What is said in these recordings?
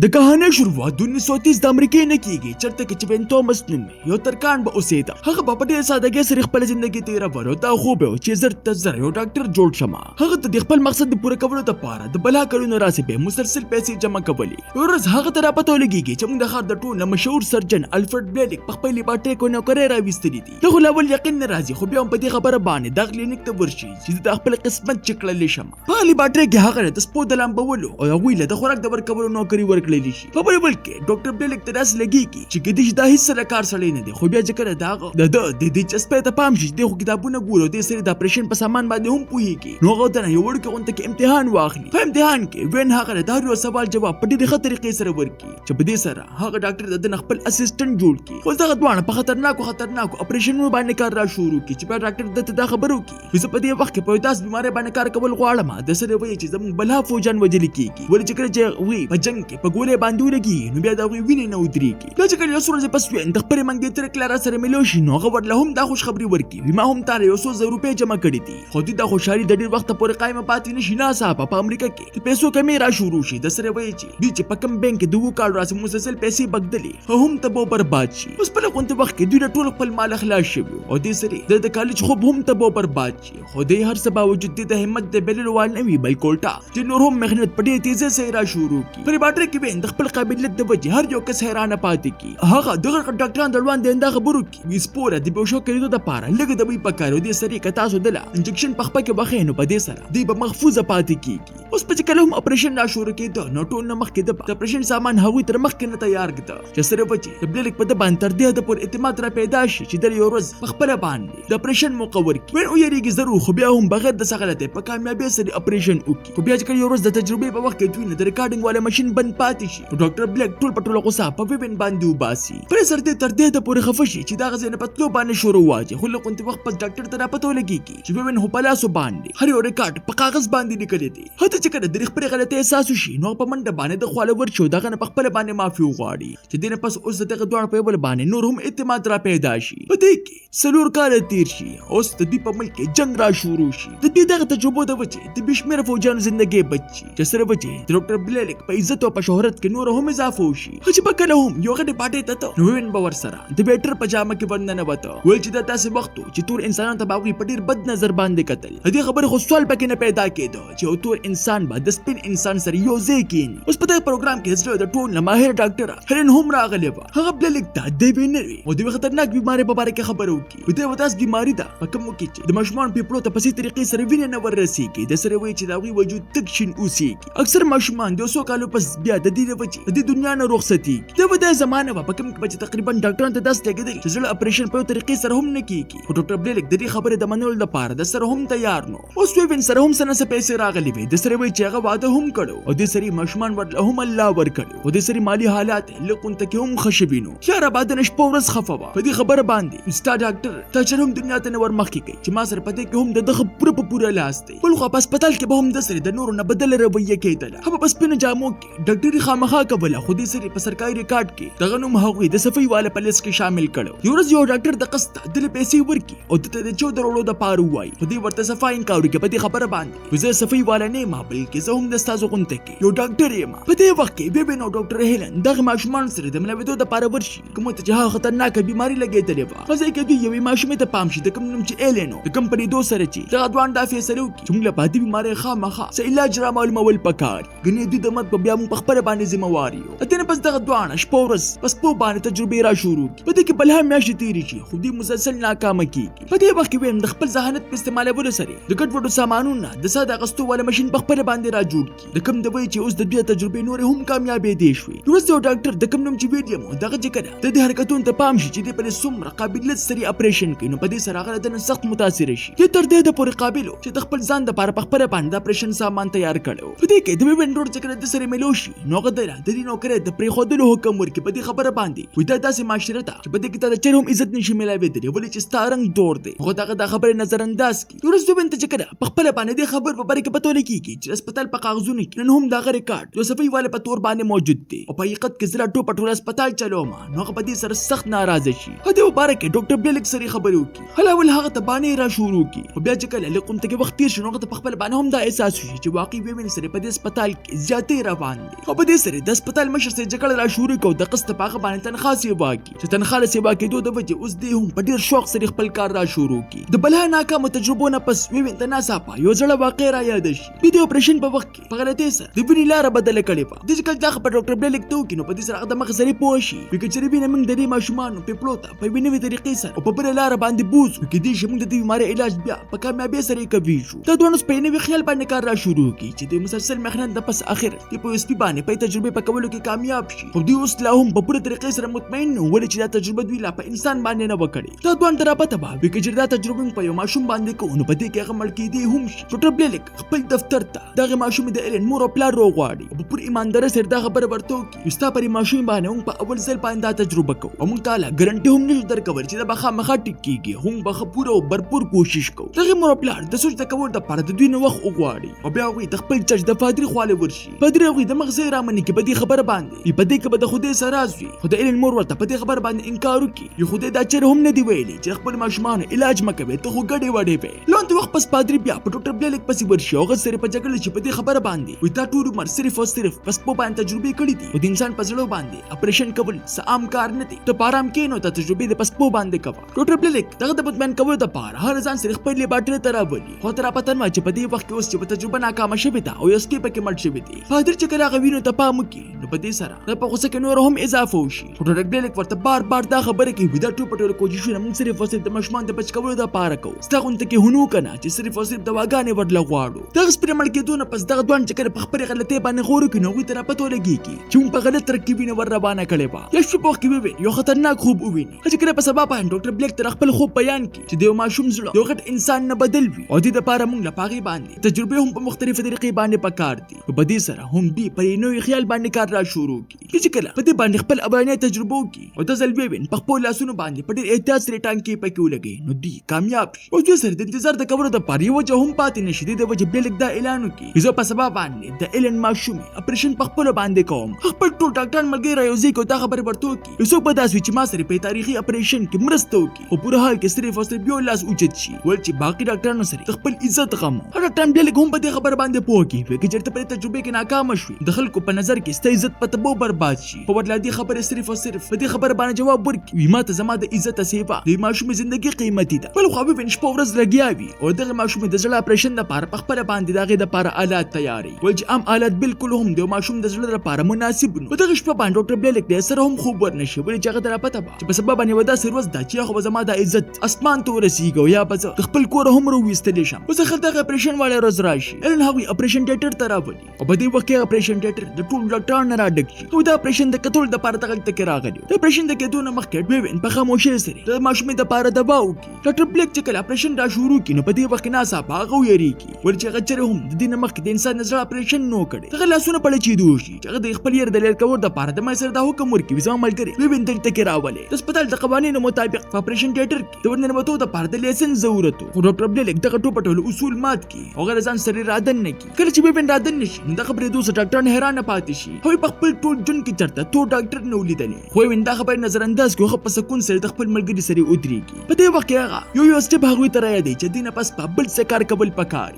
د کهانه شروعات د 1930 د امریکای نه کیږي چرته کې چې بن توماس نومې یو ترکان به اوسېده. هغه په ډېر سادهګۍ سره خپل ژوندۍ تیروله. دا خوب و چې زر ته زر یو ډاکټر جوړ شم. هغه ته د خپل مقصد د پوره کولو لپاره د بلا کلونو راسي به مسلسل پیسې جمع کولې. ورځ هغه ته راپته ولګېږي چې موږ د ښار د ټولو مشهور سرجن الفرد بلیک په خپل لیبارټري کو نوکرۍ راویستلې دي. دغه لاول یقین نه راځي خو بیا هم په دې خبره باندې د کلینیک ته ورشي چې د خپل قسمت چکړلې شم. په لیبارټري کې هغه د سپو د لامبولو او هغوی له د خوراک د ورکولو نوکري ورکړلې شي. په بل کې ډاکټر بلیک ته داسې لګېږي چې کېدای شي دا هېڅ سره کار سړی نه دی خو بیا چې کله د هغه د دې چسپۍ ته پام شي چې دی خو کتابونه ګوري او دې سړي د اپریشن په سامان باندې هم پوهېږي نو هغه ورته یو وړوکی غونډه کې امتحان واخلي. په امتحان کې وین هغه د هر یو سوال جواب په ډېرې ښه طریقې سره ورکړي چې په دې سره هغه ډاکټر د ده خپل اسسټنټ جوړ کړي. خو دغه دواړه په خطرناکو اپریشنونو باندې کار را شروع کړي چې بیا ډاکټر ده ته دا خبره وکړي زه په دې وخت کې په یو داسې بیمارۍ باندې کار کول غواړم د سره وایي چې زموږ بلا فوجان وژلي کېږي ولې چې کله چې هغوی په جنګ کې په ګولۍ باندې ولګي نو بیا د هغوی وینې نه ودرېږي. بیا چې کله یو څو ورځې پس وین د خپلې منګېترې کلارا سره ملو شي نو هغه ورله هم دا خوشخبري ورکړي ما هم تاله 100,000 روپۍ جمع کړي دي خو دوی دا خوشحالي د ډېر وخته پورې قایمه پاتې نه شي. ناڅاپه په امریکا کې د پیسو کمۍ را شروع شي د سره وایي چې دوی چې په کوم بینک کې د 2 کال راسي مسلسل پیسې بګدلې او هم تباو برباد شي. اوس په لږ وخت کې دوی له ټول خپل مال خلاص شوي او دې سړي د کالج خوب هم تباو برباد شي. خو دې هر څه باوجود د همت د بللو وال نه وي بلکې الټا چې نور هم محنت په ډېرې تیزۍ سره را شروع کړي. په لیبارټري کې وین د خپل قابلیت د وجې هر یو کس حیرانه پاتې کړي. هغه دغه ډاکټران د وړاندې دا خبرو کې وي سپوره د بېهوشو کېدو دپاره لږ دوی پکار او دې سړي که تاسو دله انجکشن په خپه کې وښیئ نو په دې سره دوی به محفوظه پاتې کېږي. اوس په چې کله هم اپریشن را شروع کېده نو ټول نه مخکې د اپریشن سامان هغوی تر مخکې نه تیار کړه چې سره به چې د بلیک په ده باندې تر دې حده پورې اعتماد را پیدا شي چې در یو ورځ په خپله باندې د اپریشن موقع ورکړي. وین ویرېږي ضرور خو بیا هم بغیر د څه غلطۍ په کامیابۍ سره اپریشن وکړي. خو بیا چې کله یو ورځ د تجربې په وخت کې دوی نه د ریکارډینګ والا ماشین بند پاتې شي نو ډاکټر بلیک ټول په ټوله غوسه په وین باندې وباسي. پرې سر دې تر دې حده پورې خفه شي چې دغه ځای نه په تلو باندې شروع واچي. خو له غونډې وخت پس ډاکټر ته راپته ولګېږي چې وین خو په لاسو باندې هر یو ریکارډ په کاغذ باندې لیکلی دی. هلته چې کله د خپلې غلطۍ احساس وشي نو په منډه باندې د خواله ورشي او دغه نه په خپله باندې معافي وغواړي چې دې نه پس اوس د دغه دواړو په یو بل باندې نور هم اعتماد را پیدا شي. په دې کې 4 کاله تیر شي. اوس د دوی په ملک کې جنګ را شروع شي. د دې دغه تجربو د وجې د بې شمېره فوجیانو زندګۍ بچ شي چې سره وجې د ډاکټر بلیک په عزت او په شهرت کې نور هم اضافه وشي. چې په کله هم یو غټې پارټۍ ته ته نو وین به ورسره د ویټر په جامه کې ورننوته ویل چې دا داسې وخت و چې ټول انسانانو ته به هغوی په ډېر بد نظر باندې کتل. د دې خبرې خو سوال پکې نه پیدا کېده چې یو تور انسان به د سپین انسان سره یو ځای کښېني. اوس په دغه پروګرام کې زړه د ټول نه ماهر ډاکټره هیلن هم راغلې وه. هغه بلیک ته د یوې نوې او د یوې خطرناک بیمارۍ په باره کې خبره وکړي. دا یوه داسې بیماري ده په کومو کې چې د ماشومانو پیپړو ته په سي طریقې سره وینه نه وررسېږي. د سره وایي چې د هغوی وجود تک شین اوسېږي. اکثر ماشومان د 100 کالو پس بیا د دې د وجې د دې دنیا نه رخصتېږي. دا به دا زمانه وه په کوم کې به چې تقریبا ډاکټرانو ته داسې لګېدل چې زړه اپریشن په یو طریقې سره هم نه کېږي. خو ډاکټر بلیک د دې خبرې د منلو لپاره د سره هم تیار نو. اوس وین سره هم څه نه څه پیسې راغلې وې. د سره وایي چې هغه واده هم کړی او دې سړي ماشومان ورله هم الله ورکړي او دې سړي مالي حالات یې لږ غونته کې هم ښه شوي نو. ښه راباده نه شپه ورځ خفه وه په دې خبره باندې ستا ډاکټر تا چر هم دنیا ته نه ور مخکې کوي چې ما سره په دې کې هم د دغه پوره په پوره لاس دی. بل خوا په هسپتال کې به هم د سړي د نورو نه بدله رویه کېدله. هغه په سپینو جامو کې ډاکټري خامخا کوله خو دې سړي په سرکاري ریکارډ کې دغه نوم هغوی د صفۍ والا په لیست کې شامل کړو. یو ورځ یو ډاکټر د قسط دلې پیسې ورکړي او دته د 14 وړو دپاره ووایي خو دوی ورته صفا انکار وکړي په دې خبره باندې زه صفۍ والا نه یم بلکې زه هم د ستاسو غونته کې یو ډاکټر یم. په دې وخت کې وین او ډاکټر هیلن دغه ماشومانو سره د ملاوېدو دپاره ورشي کومو ته چې هغه خطرناکه بیماري لګېدلې وه. په ځای کې دوی یوې ماشومې ته پام شي د کوم نوم چې ایلن و د کوم په لیدو سره چې دغه دواړه دا فیصله وکړي چې موږ له په دې بیمارۍ خامخا څه علاج رامعلومول پکار ګنې دوی د مرګ په بیا موږ په خپله باندې ذمهوار یو. له دې نه پس دغه دواړه شپه ورځ په سپو باندې تجربې را شروع کړي. په دې کې بلها میاشتې تېرې شي خو دوی مسلسل ناکامه کېږي. په دې وخت کې ویم د خپل ذهانت په استعمالولو سره د ګډوډو سامانونو نه د ساده اخیستو والا ماشین په خپله باندې را جوړ کړي. د کوم د وایي چې اوس د دوی تجربې نورې هم کامیابېدې شوې. وروسته یو ډاکټر د کوم نوم چې ویلیم و دغه چې کله د دې حرکتونو ته پام شي چې دوی په څومره قابلیت سره اپریشن کوي نو په دې سره هغه د نن سخت متاثره شي. دوی تر دې د پورې قابل و چې د خپل ځان دپاره په خپله باندې د اپریشن سامان تیار کړی و. په دې کې د وین روډ چې کله د سره ملو شي نو هغه د دې نوکرۍ د پرېښودلو حکم ورکړي. په دې خبره باندې وایي دا داسې معاشره ده چې په دې کې تا د چر هم عزت نشي میلاوېدلی ولې چې ستا رنګ دور دی. هغه دغه دا خبرې نظرانداز کړي. وروسته وین ته چې کله په خپله باندې دې خبر په باره کې پته ولګېږي چې هسپتال په کاغذونو کې نن هم دغه ریکارډ یو صفۍ والا په تور باندې موجود دی او په حقیقت کې زه لا ټول هسپتال چلوم نو هغه په دې سره سخت ناراضه شي. په دې باره کې ډاکټر بلیک سره خبرې وکړي. هلاول هغه ته بانې را شروع کړي خو بیا چې کله لږ غونته کې وخت تېر شي نو هغه ته په خپله باندې هم دا احساس وشي چې واقعي وین سره په دې هسپتال کې زیاتې روان دي او په په دې سره د هسپتال مشر سره جګړه را شروع کړه د قسط په هغه باندې تنخواه سیوا کړي چې تنخواه له سیوا کېدو د وجې اوس دی هم په ډېر شوق سره خپل کار را شروع کړي. د بلها ناکامو تجربو نه پس ویوین ته ناڅاپه یو زړه واقع را یاد شي. دوی د اپریشن په وخت کې په غلطۍ سره د وینې لاره بدله کړې وه. د چې کله دغه په ډاکټر بلیک ته وکړي نو په دې سره هغه د مخ سره پوه شي چې چېرې وینه موږ د دې ماشومانو پیپلو ته په یوې نوې طریقې سره او په بله لاره باندې بوځو نو کېدای شي موږ د دې بیمارۍ علاج بیا په کامیابۍ سره یې کوي شو. دا دواړه اوس په نوي خیال باندې کار را شروع کړي چې د مسلسل محنت نه پس اخر د په اس پي باندې په تجربې په کولو کې کامیاب شي. خو دوی اوس لا هم په پوره طریقې سره مطمئن نه ولې چې دا تجربه دوی لا په انسان باندې نه وکړي. دا دوه ته راپته به وي چې دا تجربه په یو ماشوم باندې کوو نو په دې کې هغه مړ کېدی هم شي. ډاکټر بلیک خپل دفتر ته دغه ماشوم د ایلن مور او پلار روغواړي او په پوره ایماندارۍ سره دا خبره ورته وکړي چې ستا پر ماشوم باندې موږ په اول ځل باندې دا تجربه کوو او موږ تعالی ګارنټي هم نشو درکولی چې دا به خامخا ټیک کېږي. هم به پوره او برپور کوشش کوو. دغه مور او پلار د سوچ د کولو دپاره د دوی نه وخت وغواړي او بیا هغوی د خپل چرچ د پادري خواله ورشي. پادري هغوی د مغزه رامنې کې په دې خبره باندې په دې کې به د خدای سره راز وي. خو د ایلن مور ورته په دې خبره باندې انکار وکړي. یو خدای دا چېرې هم نه دی ویلي چې خپل ماشومانو علاج مه کوئ ته خو ګډې وډې وې. لنډ وخت پس پادري بیا په ډاکټر بلیک پسې ورشي او هغه سره په جګړه چې په دې خبره باندې وایي تا ټول عمر صرف او صرف په سپو باندې تجربې کړي دي او د انسان په زړه باندې اپریشن کول څه عام کار نه دی. ته په ارام کښېنو ته تجربې د په سپو باندې کوه. ډاکټر بلیک دغه د مطمئن کولو دپاره هر ځان سره خپل لیبارټرۍ ته راولي. خو ته راپته نه وه چې په دې وخت کې اوس چې په تجربه ناکامه شوې ده او یو سپی پکې مړ شوی دی. پادري چې کله هغه وینو ته پام وکړي نو په دې سره د په غوسه کې نور هم اضافه وشي. خو ډاکټر بلیک ورته بار دا خبره کوي دا ټول په ټول کوششونه موږ صرف او صرف د ماشومانو د بچ کولو دپاره کوو. ستا غونډه کې هنو که نه چې صرف او صرف دواګانې ورله غواړو. دغه سپي مړ کېدو نه پس دغه دوان چې کله په خپلې غلطۍ باندې غور وکړي نو هغوی ته راپته ولګېږي چې موږ په غلط ترکیب وینه ور روانه کړې وه. یا شپې په وخت کې وویني یو خطرناک خوب وویني. چې کله په سبا باندې ډاکټر بلیک تر خپل خوب بیان کړي چې د یو ماشوم زړه یو غټ انسان نه بدل وي او دې دپاره موږ له هغې باندې تجربې هم په مختلفې طریقې باندې پکار دي. نو په دې سره هم دوی پر یو نوي خیال باندې کار را شروع کړي چې کله په دې باندې خپل اولنۍ تجربه وکړي او دا ځل ووین په خپلو لاسونو باندې په ډېر احتیاط سره ټانکې پکې ولګوي نو دوی کامیاب شي. او دوی سره د انتظار د کولو دپاره یوه وجه هم پاتې نه شي. د وجې بلیک دا اعلان وکړي چې زه په سبا باندې د ایلن ماشومې اپریشن په خپلو باندې کوم. خپل ټول ډاکټران ملګري رایوځای کړي او دا خبرې ورته وکړي یو څوک به داسې وي چې ما سره په تاریخي اپریشن کې مرسته وکړي او پوره حال کې صرف او صرف یو لاس اوچت شي ول چې باقي ډاکټرانو سره د خپل عزت غم. ډاکټر بلیک هم په دې خبره باندې پوه کړي چې چېرته په دې تجربې کې ناکامه شوې د خلکو په نظر کې ستا عزت په تبو برباد شي. په بدله دې خبرې صرف او صرف په دې خبره باندې جواب ورکړي ما ته زما د عزت سیوا د ماشومې زندګي قیمتي ده. بل خو وین شپه ورځ لګیا وي او دغه ماشومې د زړه اپریشن دپاره په خپله باندې د هغې دپاره آلات تیاري ول چې عام آلات بالکل هم د ماشوم د زړه لپاره مناسب نو. په دغه شپه باندې ډاکټر بلیک د سره هم خوب ورنشي ولې چې هغه ته راپته وه چې په سبا باندې یوه داسې ورځ ده چې خو به زما د عزت اسمان ته ورسېږي او یا به زه د خپل کوره هم راویستلی شم. اوس خل دغه اپریشن والی ورځ راشي ایلن هغوی اپریشن ټیټر ته راولي او په دې وخت کې اپریشن ټیټر د ټولو ډاکټرانو نه راډک شي او د اپریشن د کتلو دپاره دغلته کې راغلي. د اپریشن د کېدو نه مخکې ویوین په خاموشۍ سره د ماشومې دپاره دوا وکړي. ډاکټر بلیک چې کله اپریشن را شروع کړي نو په دې وخت کې ناڅاپه هغه ویریږي ولې چې هغه چېرې هم د دې نه مخکې د انسان د زړه اپریشن نه و کړی. هغه لاسونه پړچېدو شي چې هغه د خپل یار د لرې کولو دپاره د ما سره دا حکم ورکړي زما ملګري ویوین دلته کې راولئ. د هسپتال د قوانینو مطابق په اپریشن ټیټر کې د ورننوتو دپاره د لیسنس ضرورت و. خو ډاکټر بلیک دغه ټول په ټول اصول مات کړي او هغه ځان سره رادن نه کړي. کله چې ویوین رادن نه شي نو دغه پرېږدو سره ډاکټران حیرانه پاتې شي. هغوی په خپل ټول ژوند کې چېرته تور ډاکټر نه و لیدلی. خو ویوین دا خبرې نظرانداز کړي هغه په سکون سره د خپل ملګري سره ودرېږي. په دې وخت کې هغه یو سټپ هغوی ته رایادوي چې دې نه پس په بل څه کار کول پکار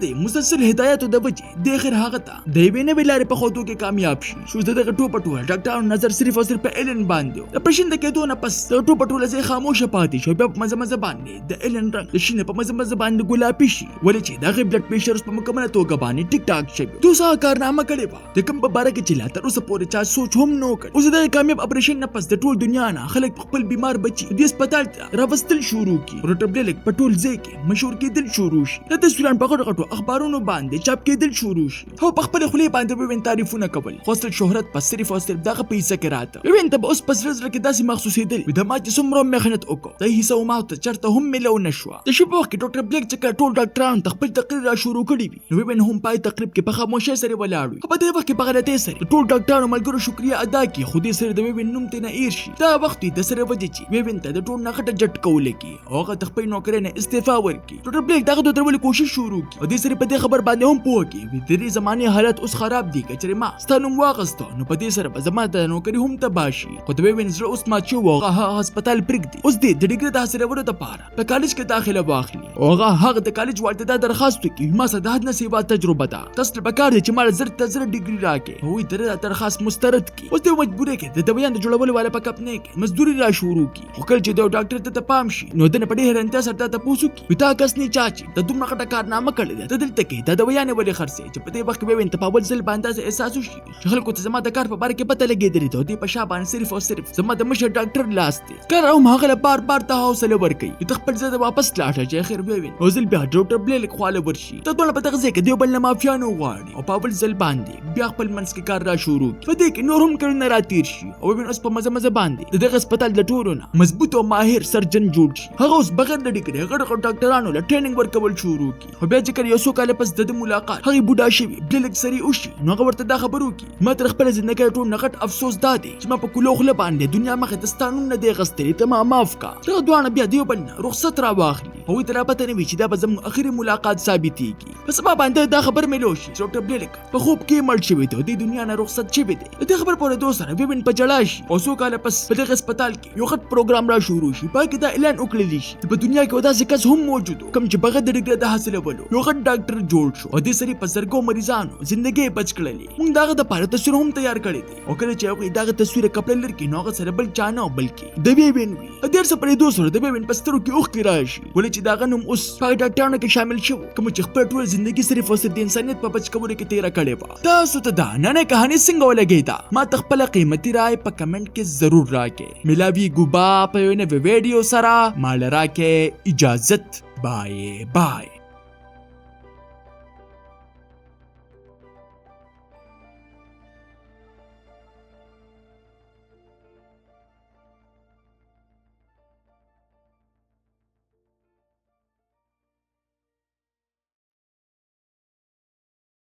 د مسلسل هدایاتو د وجې د اخر هغه ته د یوې نوې لارې په ښودو کې کامیاب شي. شو د دغه ټوپه ټوله ډاکټرانو نظر صرف او صرف په ایلن باندې د اپریشن د کېدو نه پس د ټوپه ټوله ځای خاموشه پاتې شي. بیا په مزه مزه باندې د ایلن رنګ د شینه په مزه مزه باندې ګلابي شي ولې چې د هغې بلډ پریشر اوس په مکمله توګه باندې ټیک ټاک شوی. دوی څه کارنامه کړې وه د کوم په باره کې چې لا تر اوسه پورې چا سوچ هم نه وکړ. اوس د دغه کامیاب اپریشن نه پس د ټول دنیا نه خلک خپل بیمار بچي د هسپتال ته راوستل شروع کړي. ډاکټر بلیک په ټول ځای کې مشهور کېدل شروع شي. د تصویران په غټو غټو اخبارونو باندې چاپ کېدل شروع شي. هو په خپلې خولې باندې ویوین تعریفونه کول خو اصل شهرت په صرف او صرف دغه پیسه کې راته. ویوین ته به اوس په زړه زړه کې داسې محسوسېدل د ما چې څومره محنت وکړو د حصه وما ته چېرته هم میلو نه شوه. د شپې وخت کې ډاکټر بلیک چې کله ټول ډاکټرانو ته خپل تقریر را شروع کړي وي نو ویوین هم پای تقریب کې په خاموشۍ سره ولاړ وي. په دې وخت کې په غلطۍ سره د ټول ډاکټرانو ملګرو شکریه ادا کړي خو دې سره د ویوین نوم ترې نه هېر شي. دا وخت د سره وجې چې ویوین ته د ټول نه غټه جټکه ولګي او هغه د خپلې نوکرۍ نه استعفا ورکړي. ډاکټر بلیک دغه د درولو کوشش شروع کړي او دې سره په دې خبر باندې هم پوه کړي د دې زمانې حالت اوس خراب دي که چېرې ما ستا نوم واخیسته نو په دې سره به زما د نوکري هم تباه شي. خو د ویوین زړه اوس مات شوی و هغه هسپتال پرېږدي. اوس دې د ډګري د حاصلولو دپاره په کالج کې داخله واخلي او هغه د کالج والده دا درخواست وکړي ما سره د حد نه سیوا تجربه ده تاسو ته پکار دی چې ما له زر ته زر ډګري راکې هغوی تر درخواست مسترد کی اوس دوی مجبوره کې د دویان د جوړولو والا په کپ نه کې مزدوري را شروع کی خو کله چې د ډاکټر ته پام شي نو د په ډېر حیرانتیا سره ته پوښتنه کوي تا کس نه چاچی د دومره غټه کارنامه کړې ده دلته کې د دویان ولې خرڅې چې په دې وخت کې وین ته په اول ځل باندې احساس وشي چې خلکو ته زما د کار په باره کې پته لګېدلې ده دوی په شا باندې صرف او صرف زما د مشر ډاکټر لاس دی کار هم هغه بار بار ته حوصله ورکوي ته خپل ځای واپس لاړ چې اخر وین او ځل بیا ډاکټر بلیک خواله ورشي ته ټول په دغه ځای کې دیو بل نه مافیانو غواړي او په اول ځل باندې بیا خپل منځ کې کار را شروع کی په دې کې نور هم کړنه را تیر شي او وین اوس په مزه مزه باندې دغه هسپتال د ټولو نه مضبوط او ماهر سرجن جوړ شي هغه اوس بغیر د ډیګري غړ ډاکټرانو له ټریننګ ورکول شروع کی خو بیا چې یو څو کال پس د ملاقات هغه بوډا شوی بلیک سری وشي نو هغه ورته دا خبرو کی ما تر خپل ژوندۍ ټول نغټ افسوس دادی چې ما په کلو خله باندې دنیا مخه د ستانو نه دی غستلې ته ما معاف کا دغه دوانه بیا دیو بل رخصت را واخلي هو تر پته نه وی چې دا به زموږ اخري ملاقات ثابتېږي په سبب باندې دا خبر ملو شي ډاکټر بلیک په خوب کې مړ شوی دی د دنیا نه رخصت شوی دی د خبر پوره دوه سره وین په جړا شي او څو کال پس په دغه هسپتال کې یو خط پروګرام را شروع شي پای کې دا اعلان وکړل شي په دنیا کې ودا څه کس هم موجود کوم چې بغیر د ډیګري د حاصلولو یو خط ډاکټر جوړ شو او د سری په زرګو مریضانو ژوندۍ بچ کړلې موږ داغه د پاره تصویر هم تیار کړی دی او کله چې هغه داغه تصویر کپل لري نو هغه سره بل چانه بلکې د وی وین وی ډیر څه پرې دوه سره د وین پسترو کې اوخ کی راشي ولې چې داغه نوم اوس په ډاکټرانو کې شامل شو کوم چې خپل ټول ژوندۍ صرف او صرف د انسانیت په بچ کولو کې تیر کړې و تاسو ته دا نن کہانی څنګه ولګیدا ما تخپل قیمتي رائے په کمنټ کې ضرور راکې ملاوي ګوبا په یو نوې ویډیو سره مال راکې اجازت بای بای